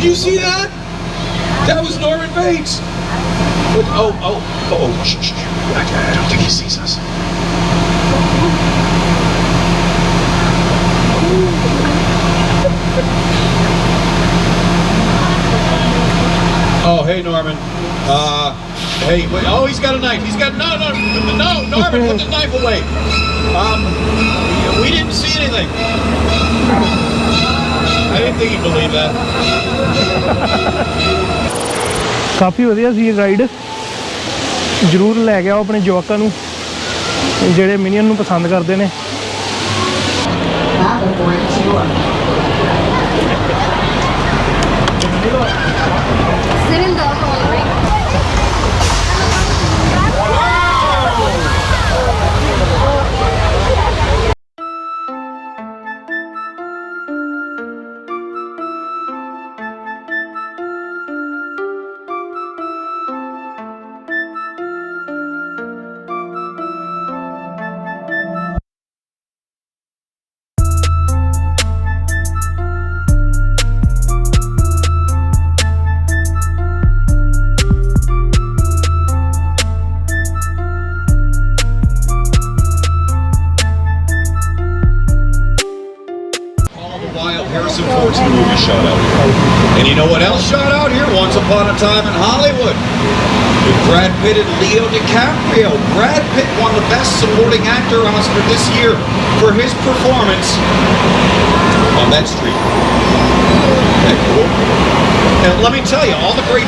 you see that? That was Norman Bates. Shh. I don't think he sees us. Oh, hey, Norman. Hey, wait. Oh, he's got a knife. He's got no, Norman, put the knife away. We didn't see anything. I didn't think he'd believe that. काफ़ी वधिया सी ride जरूर लै गया अपने जवाकां नूं जिहड़े minion नूं पसंद करदे ने Shot out here. And you know what else shot out here? Once Upon a Time in Hollywood with Brad Pitt and Leo DiCaprio. Brad Pitt won the Best Supporting Actor Oscar this year for his performance on that street. That cool? And let me tell you, all the great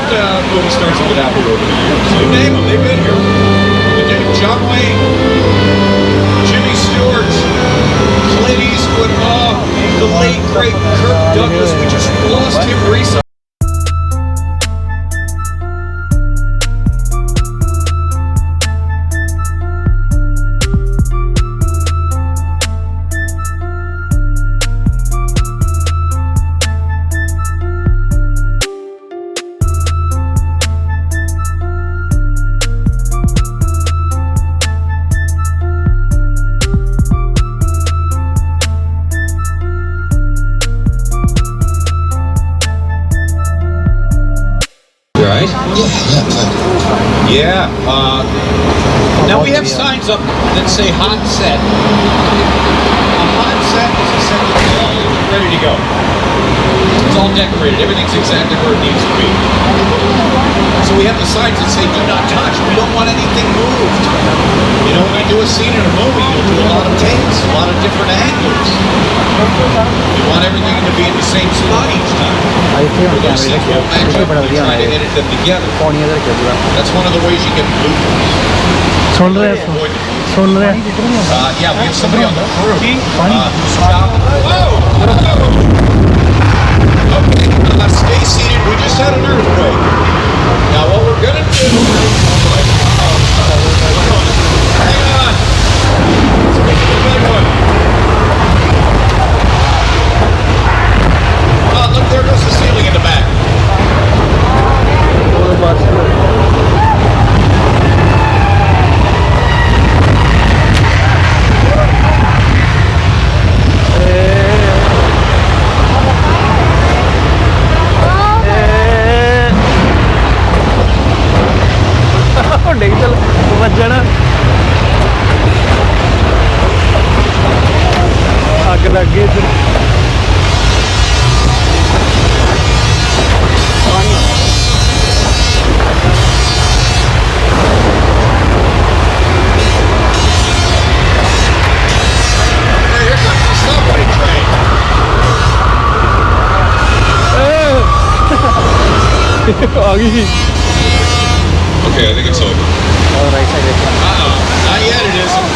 movie stars have been out here over the years. You name them, they've been here. The dude, John Wayne, Jimmy Stewart, Clint Eastwood, the late great Kirk Douglas. We just lost him recently. Right? Yeah. Now we have signs up that say hot set. A hot set is a set that's all ready to go. It's all decorated. Everything's exactly where it needs to be. So we have the signs that say do not touch. We don't want anything moved. You know, when you do a scene in a movie, you'll do a lot of takes, a lot of different angles. You want everything to be in the same spot each time. Those things won't match up when you try to edit them together. That's one of the ways you get bloopers. Yeah, we have somebody on the crew. Stop. Whoa! Okay, stay seated. We just had an earthquake. Now what we're gonna do? Hang on. Let's get to the big one. Look, there goes the ceiling in the back. अग लग गई इधर आ गई Okay, I think it's over. Oh, right side. Not yet, it isn't.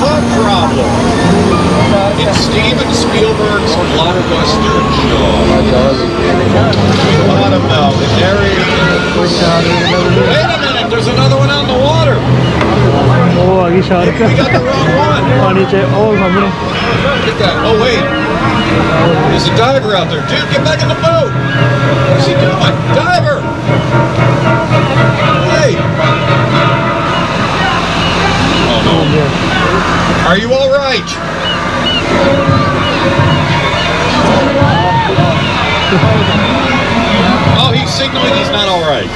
What problem? It's Steven Spielberg's blockbuster Jaws. Bottom now, the narrator. Wait a minute, there's another one out in the water. गई shark Maybe we got the wrong one. पानी च और सामने Look at that. Oh, wait. There's a diver out there. Dude, get back in the boat. What's he doing? Diver. Hey. Oh, no. Are you all right? Oh, he's signaling he's not all right.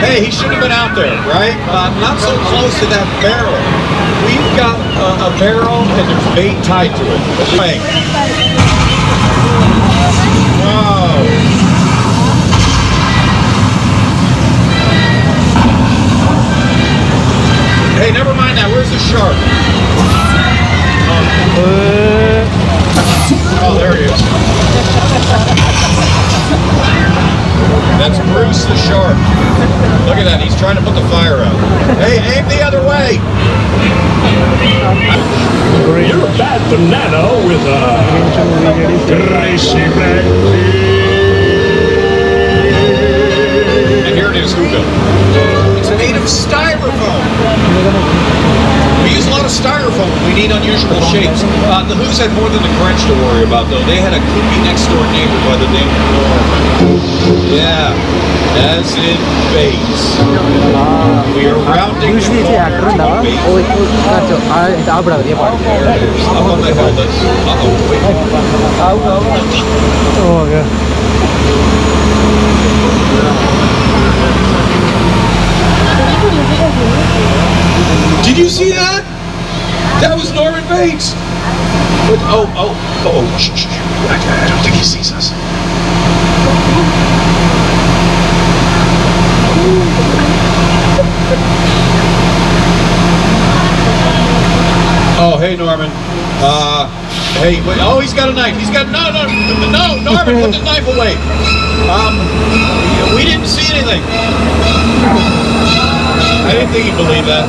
Hey, he shouldn't have been out there, right? Not so close to that barrel. We've got a barrel and there's bait tied to it. Hey. Wow. Hey, never mind that. Where's the shark? Oh, there he is. That's Bruce the shark. Look at that. He's trying to put the fire out. Hey, aim the other way. You're a bad banana with a greasy black And here it is, hookah. It's made of styrofoam. We use a lot of styrofoam when we need unusual shapes. The Who's had more than the Grinch to worry about, though. They had a kooky next door neighbor by the name of Norman. Yeah, as in Bates. We are rounding the corner to Bates. Up on the hill. That's, wait. Oh yeah. Did you see that? That was Norman Bates. Shh. I don't think he sees us. Oh, hey, Norman. Hey, wait. Oh, he's got a knife. He's got no, Norman, put the knife away. We didn't see anything. I didn't think he'd believe that.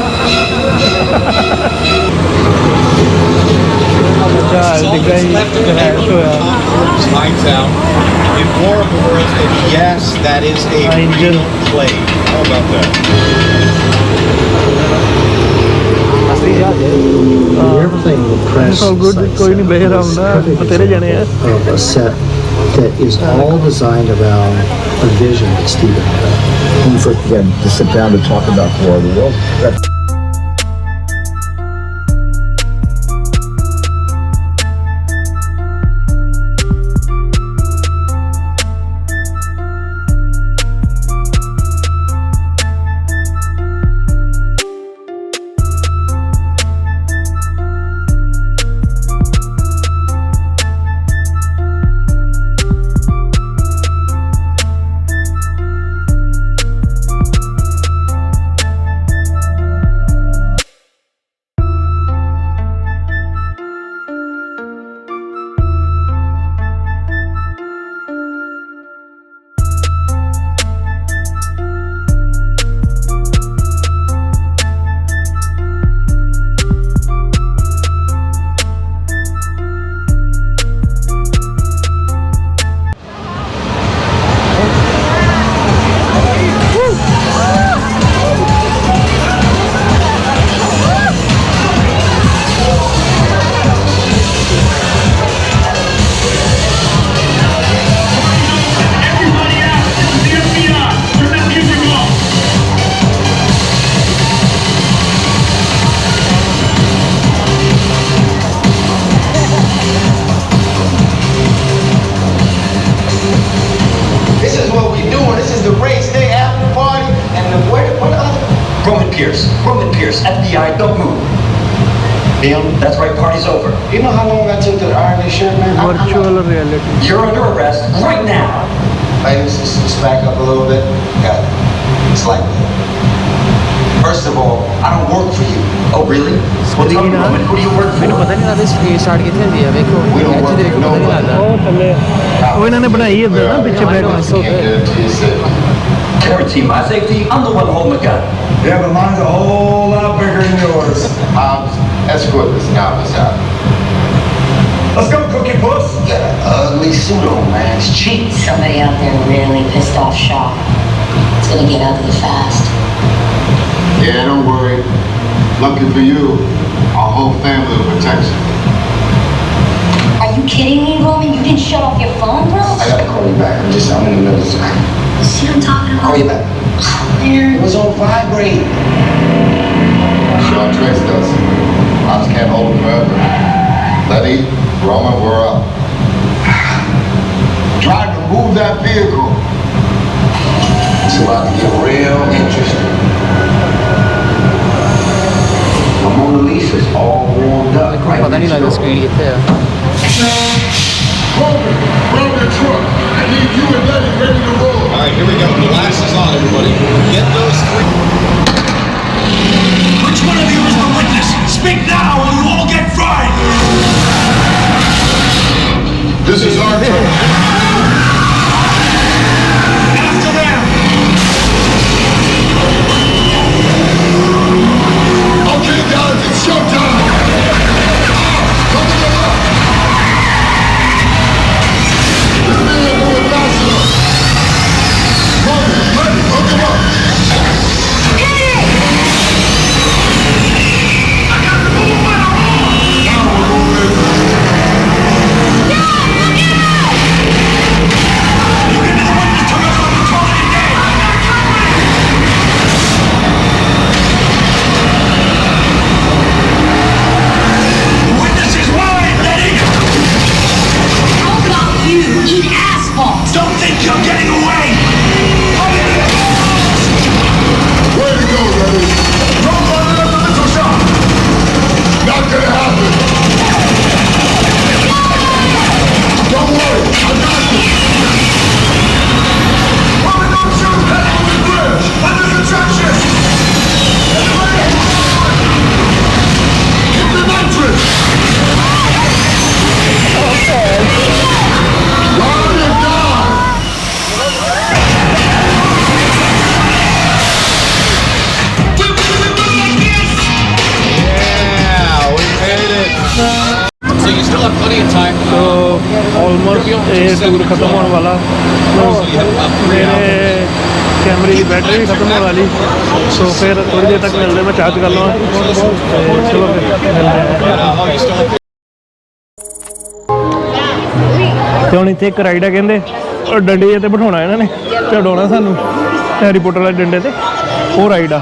This is all that's left of the neighborhood Tom Cruise hides out in War of the Worlds, and yes, that is a real play. How about that? Everything will press So good, कोई नहीं बह रहा हूँ तेरे जाने हैं of a set that is all designed around a vision that Stephen had. When we first began to sit down to talk about War of the Worlds, Roman Pierce, FBI, don't move. Him? That's right, party's over. You know how long I took to iron this shirt, man? Virtual reality. You're under arrest right now. Ladies, just back up a little bit. Got it. It's like that. First of all, I don't work for you. Oh, really? Well, tell me, Roman, who do you work for? पता नहीं लगता इसकी start कितने दिया देखो We don't work देखो for पता नहीं nobody. लगता ਉਹ ਥੱਲੇ ਉਹ ਇਹਨਾਂ ਨੇ ਬਣਾਈ ਹੈ ਨਾ ਪਿੱਛੇ I back can't guarantee you safety. Guarantee my safety. I'm the one holding the gun. Yeah, but mine's a whole lot bigger than yours. Escort this novice out. Let's go, Cookie Puss. You got an ugly suit on, man. It's cheap. Somebody out there really pissed off shop. It's gonna get ugly fast. Yeah, don't worry. Lucky for you, our whole family will protect you. Are you kidding me, Roman? You didn't shut off your phone, bro? I gotta call you back. I'm in the middle of something. See what I'm talking about? Call you back. Man. It was on vibrate. Sean traced us. Ops can't hold him forever. Letty, Roman, we're up. Trying to move that vehicle. It's about to get real interesting. My Mona Lisa's all warmed up. देखो पता नहीं लगा screen कितने है Roman, grab the truck. I need you and Letty ready to roll. All right, here we go. The last is on, everybody. Get those three. Which one of you is the witness? Speak now or you all get fried! This is our turn. After them! Okay, guys, it's showtime. Coming up. This man is doing national. Roman, Letty, hook him up. Don't think you're getting away! Way to go, Letty. Don't run another missile shot! Not gonna happen. Don't worry, I got you. Roman, don't shoot! Head on the bridge! Under the trenches! Get the nitrous. Ride or die. Yeah, we made it. So you still have plenty of time. तो almost ये tour ख़त्म होने वाला तो मेरे कैमरे की battery भी ख़त्म होने वाली तो फिर थोड़ी देर तक मिलते मैं चार्ज कर लूँगा चलो फिर मिलते हैं ਤੇ ਹੁਣ ਇੱਥੇ ਇੱਕ ਰਾਈਡ ਆ ਕਹਿੰਦੇ ਉਹ ਡੰਡੇ ਜਿਹੇ ਤੇ ਬਿਠਾਉਣਾ ਇਹਨਾਂ ਨੇ ਚੜਾਉਣਾ ਸਾਨੂੰ ਹੈਰੀ ਪੋਟਰ ਵਾਲੇ ਡੰਡੇ ਤੇ ਉਹ ਰਾਈਡ ਆ